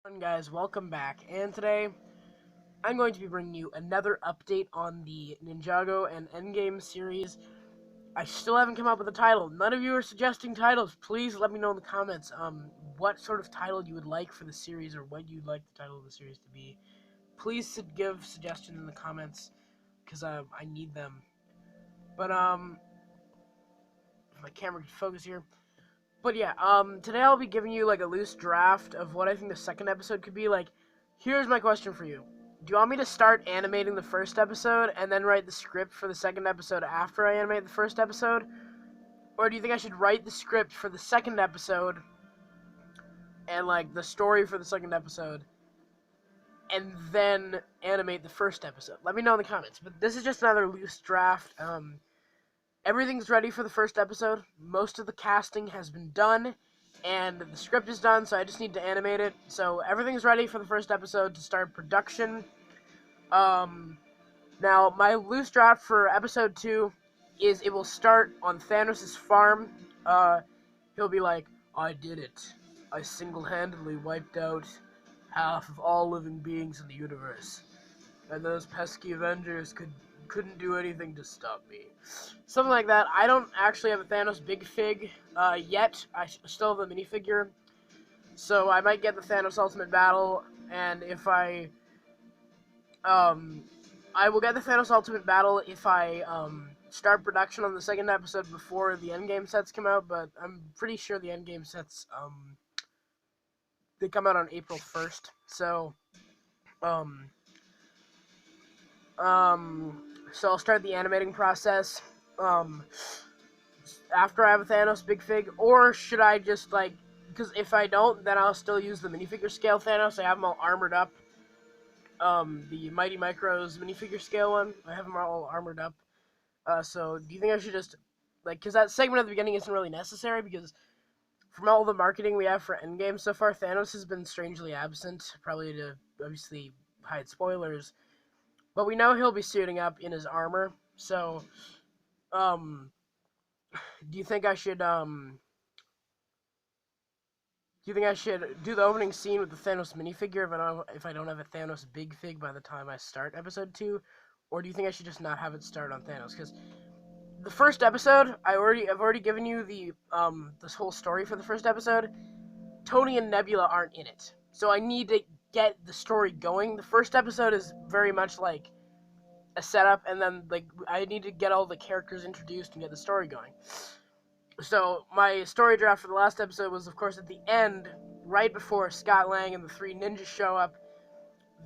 Guys, welcome back, and today I'm going to be bringing you another update on the Ninjago and Endgame series. I still haven't come up with a title. None of you are suggesting titles. Please let me know in the comments what sort of title you would like for the series, or what you'd like the title of the series to be. Please give suggestions in the comments, because I need them. But if my camera can focus here. But yeah, today I'll be giving you like a loose draft of what I think the second episode could be. Like, here's my question for you. Do you want me to start animating the first episode and then write the script for the second episode after I animate the first episode? Or do you think I should write the script for the second episode and like the story for the second episode and then animate the first episode? Let me know in the comments. But this is just another loose draft. Everything's ready for the first episode. Most of the casting has been done, and the script is done, so I just need to animate it. So everything's ready for the first episode to start production. Now, my loose draft for episode 2 is it will start on Thanos' farm. He'll be like, I did it. I single-handedly wiped out half of all living beings in the universe. And those pesky Avengers couldn't do anything to stop me. Something like that. I don't actually have a Thanos Big Fig yet. I still have the minifigure. So I might get the Thanos Ultimate Battle, and if I will get the Thanos Ultimate Battle if I start production on the second episode before the endgame sets come out, but I'm pretty sure the endgame sets, they come out on April 1st, so, um, so I'll start the animating process, after I have a Thanos Big Fig, or should I just, like, because if I don't, then I'll still use the minifigure scale Thanos. I have them all armored up. The Mighty Micros minifigure scale one, I have them all armored up. So do you think I should just, like, because that segment at the beginning isn't really necessary, because from all the marketing we have for Endgame so far, Thanos has been strangely absent, probably to obviously hide spoilers. But we know he'll be suiting up in his armor, so, um, do you think I should, do you think I should do the opening scene with the Thanos minifigure if I don't have a Thanos Big Fig by the time I start episode 2? Or do you think I should just not have it start on Thanos? Because the first episode, I've already given you the this whole story for the first episode. Tony and Nebula aren't in it, so I need to get the story going. The first episode is very much like a setup, and then like I need to get all the characters introduced and get the story going. So my story draft for the last episode was, of course, at the end, right before Scott Lang and the three ninjas show up.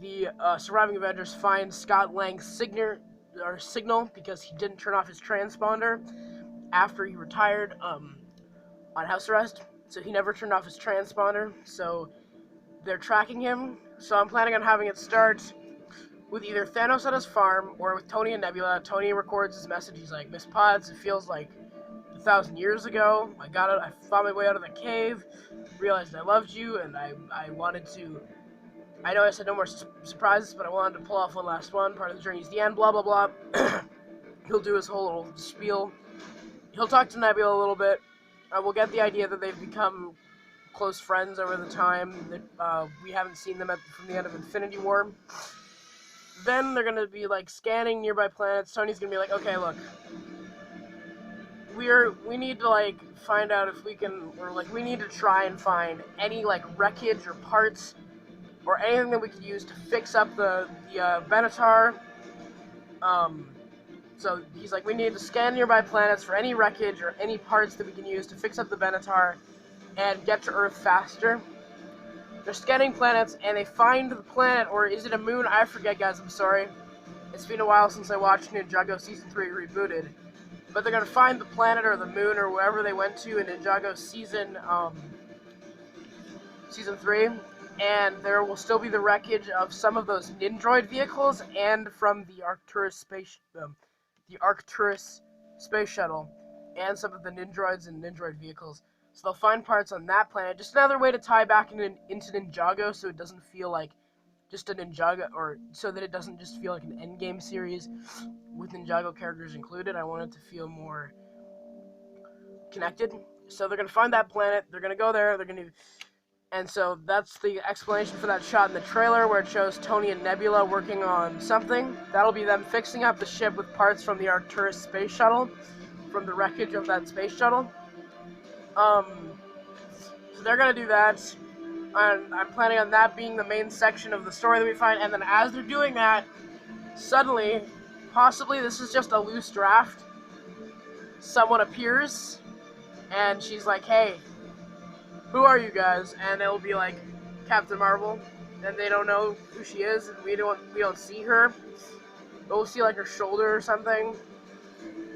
The surviving Avengers find Scott Lang's signal because he didn't turn off his transponder after he retired on house arrest. So he never turned off his transponder. So they're tracking him. So I'm planning on having it start with either Thanos at his farm or with Tony and Nebula. Tony records his message. He's like, Miss Potts, it feels like 1,000 years ago. I got it. I found my way out of the cave, realized I loved you, and I wanted to. I know I said no more surprises, but I wanted to pull off one last one. Part of the journey is the end. Blah blah blah. He'll do his whole little spiel. He'll talk to Nebula a little bit. We'll get the idea that they've become close friends over the time that we haven't seen them from the end of Infinity War. Then they're gonna be like scanning nearby planets. Tony's gonna be like, okay, look, we need to like find out if we can, or like we need to try and find any like wreckage or parts or anything that we could use to fix up the Benatar. Um, so he's like, we need to scan nearby planets for any wreckage or any parts that we can use to fix up the Benatar and get to Earth faster. They're scanning planets, and they find the planet, or is it a moon? I forget, guys, I'm sorry. It's been a while since I watched Ninjago Season 3 rebooted. But they're going to find the planet or the moon or wherever they went to in Ninjago Season 3. And there will still be the wreckage of some of those Nindroid vehicles and from the Arcturus space shuttle, and some of the Nindroids and Nindroid vehicles. So they'll find parts on that planet. Just another way to tie back into Ninjago, so it doesn't feel like just a Ninjago, or so that it doesn't just feel like an Endgame series with Ninjago characters included. I want it to feel more connected. So they're gonna find that planet. They're gonna go there. They're gonna And so that's the explanation for that shot in the trailer where it shows Tony and Nebula working on something. That'll be them fixing up the ship with parts from the Arcturus space shuttle, from the wreckage of that space shuttle. So they're gonna do that, and I'm planning on that being the main section of the story that we find. And then as they're doing that, suddenly, possibly this is just a loose draft, someone appears, and she's like, "Hey, who are you guys?" And it'll be like Captain Marvel, and they don't know who she is, and we don't see her. But we'll see like her shoulder or something,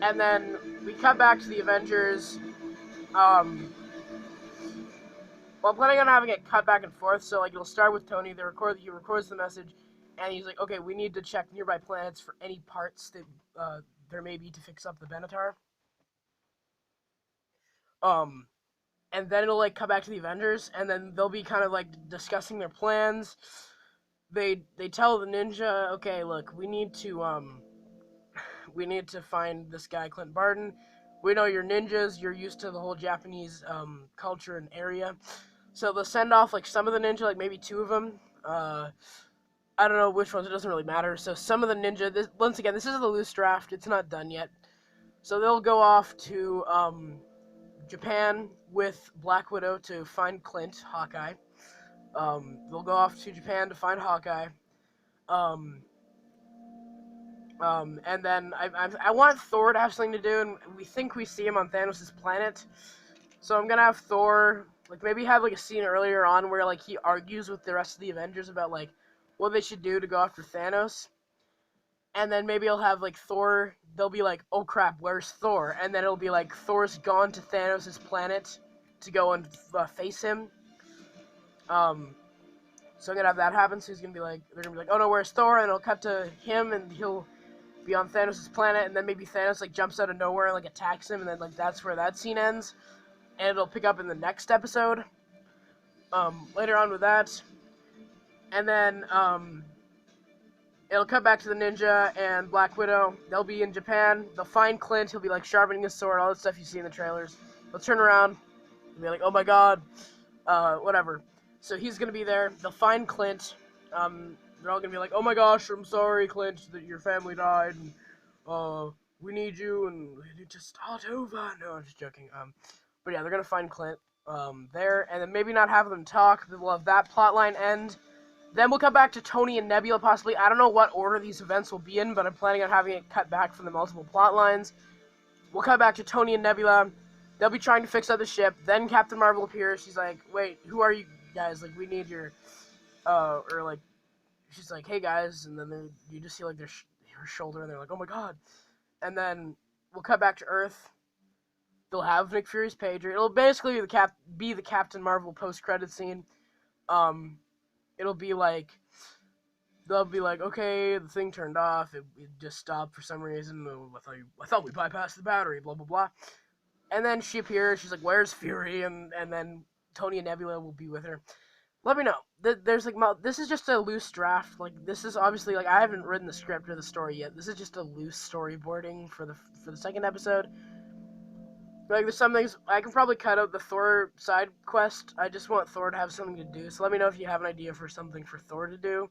and then we cut back to the Avengers. Well, I'm planning on having it cut back and forth, so like it'll start with Tony. He records the message, and he's like, "Okay, we need to check nearby planets for any parts that there may be to fix up the Benatar." And then it'll like cut back to the Avengers, and then they'll be kind of like discussing their plans. They tell the ninja, "Okay, look, we need to find this guy Clint Barton. We know you're ninjas. You're used to the whole Japanese culture and area." So they'll send off like some of the ninja, like maybe 2 of them. I don't know which ones. It doesn't really matter. So some of the ninja. Once again, this is the loose draft. It's not done yet. So they'll go off to Japan with Black Widow to find Clint, Hawkeye. They'll go off to Japan to find Hawkeye. And then I want Thor to have something to do, and we think we see him on Thanos' planet. So I'm gonna have Thor, like, maybe have, like, a scene earlier on where, like, he argues with the rest of the Avengers about, like, what they should do to go after Thanos. And then maybe I'll have, like, Thor, they'll be like, "Oh crap, where's Thor?" And then it'll be like, Thor's gone to Thanos' planet to go and face him. So I'm gonna have that happen, so they're gonna be like, "Oh no, where's Thor?" And it'll cut to him, and he'll be on Thanos' planet, and then maybe Thanos, like, jumps out of nowhere and, like, attacks him, and then, like, that's where that scene ends. And it'll pick up in the next episode, later on with that. And then, it'll cut back to the ninja and Black Widow. They'll be in Japan. They'll find Clint. He'll be, like, sharpening his sword, all that stuff you see in the trailers. They'll turn around. They'll be like, "Oh my god." Whatever. So he's gonna be there. They'll find Clint. They're all gonna be like, "Oh my gosh, I'm sorry, Clint, that your family died. And, we need you, and we need to start over." No, I'm just joking. But yeah, they're gonna find Clint there, and then maybe not have them talk. We'll have that plotline end. Then we'll come back to Tony and Nebula, possibly. I don't know what order these events will be in, but I'm planning on having it cut back from the multiple plot lines. We'll cut back to Tony and Nebula. They'll be trying to fix up the ship. Then Captain Marvel appears. She's like, "Wait, who are you guys? Like, we need your..." Or like, she's like, "Hey guys," and then you just see like her shoulder, and they're like, "Oh my god." And then we'll cut back to Earth. They'll have Nick Fury's pager. It'll basically be the Captain Marvel post-credit scene. It'll be like, they'll be like, "Okay, the thing turned off. It just stopped for some reason. I thought we bypassed the battery. Blah blah blah." And then she appears. She's like, "Where's Fury?" And then Tony and Nebula will be with her. Let me know. There's like, this is just a loose draft. Like, this is obviously, like, I haven't written the script or the story yet. This is just a loose storyboarding for the second episode. Like, there's some things I can probably cut out the Thor side quest. I just want Thor to have something to do. So let me know if you have an idea for something for Thor to do.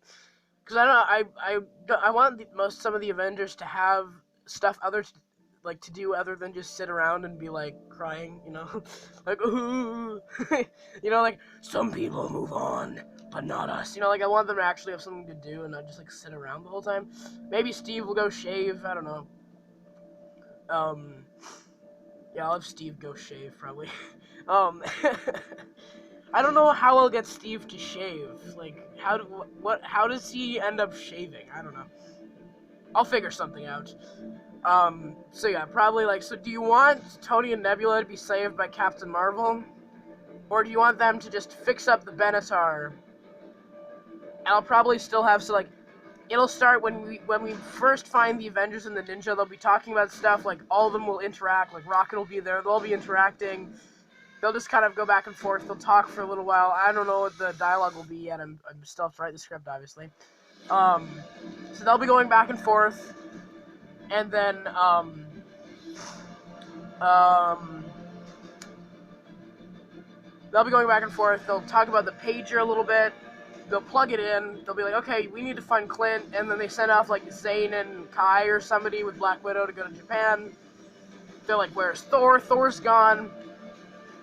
Because I want some of the Avengers to have stuff like to do other than just sit around and be like crying, you know, like, "Ooh." You know, like, some people move on, but not us. You know, like, I want them to actually have something to do and not just like sit around the whole time. Maybe Steve will go shave. I don't know. Yeah, I'll have Steve go shave probably. I don't know how I'll get Steve to shave. Like, how does he end up shaving? I don't know. I'll figure something out. So yeah, probably, like, so do you want Tony and Nebula to be saved by Captain Marvel? Or do you want them to just fix up the Benatar? And I'll probably still have, so, like, it'll start when we first find the Avengers and the Ninja. They'll be talking about stuff, like, all of them will interact, like, Rocket will be there, they'll all be interacting. They'll just kind of go back and forth, they'll talk for a little while. I don't know what the dialogue will be yet, I'm still have to write the script, obviously. So they'll be going back and forth, and then, they'll be going back and forth. They'll talk about the pager a little bit. They'll plug it in. They'll be like, okay, we need to find Clint, and then they send off like Zane and Kai or somebody with Black Widow to go to Japan. They're like, where's Thor? Thor's gone.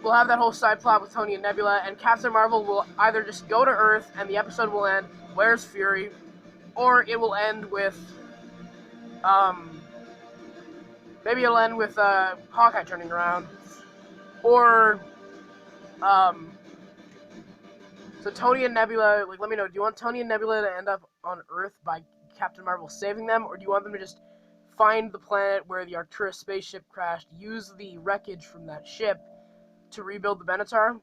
We'll have that whole side plot with Tony and Nebula, and Captain Marvel will either just go to Earth and the episode will end, where's Fury? Or it will end with, maybe it'll end with, Hawkeye turning around. Or, so Tony and Nebula, like, let me know, do you want Tony and Nebula to end up on Earth by Captain Marvel saving them, or do you want them to just find the planet where the Arcturus spaceship crashed, use the wreckage from that ship to rebuild the Benatar,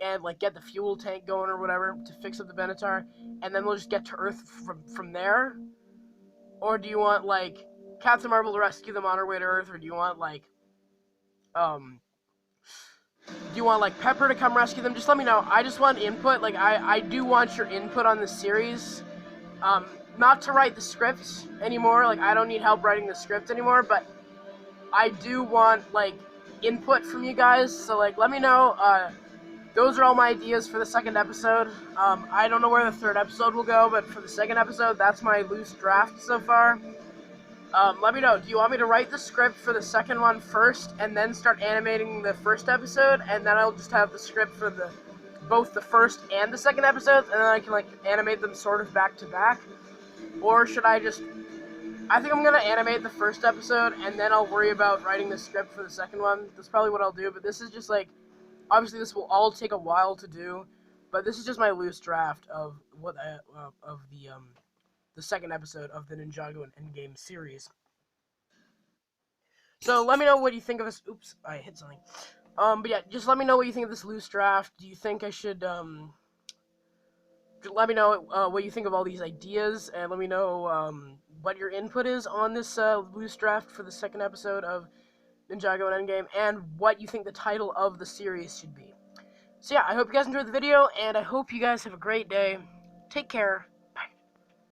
and, like, get the fuel tank going or whatever to fix up the Benatar, and then we'll just get to Earth from there? Or do you want, like, Captain Marvel to rescue them on her way to Earth, or do you want, like, Pepper to come rescue them? Just let me know. I just want input. Like, I do want your input on this series. Not to write the script anymore. Like, I don't need help writing the script anymore, but I do want, like, input from you guys. So, like, let me know. Those are all my ideas for the second episode. I don't know where the third episode will go, but for the second episode, that's my loose draft so far. Let me know, do you want me to write the script for the second one first, and then start animating the first episode, and then I'll just have the script for both the first and the second episodes, and then I can, like, animate them sort of back to back? Or should I just... I think I'm gonna animate the first episode, and then I'll worry about writing the script for the second one. That's probably what I'll do, but this is just, like... Obviously, this will all take a while to do, but this is just my loose draft of what the second episode of the Ninjago and Endgame series. So let me know what you think of this. Oops, I hit something. But yeah, just let me know what you think of this loose draft. Do you think I should let me know what you think of all these ideas, and let me know what your input is on this loose draft for the second episode of Ninjago and Endgame, and what you think the title of the series should be. So yeah, I hope you guys enjoyed the video, and I hope you guys have a great day. Take care.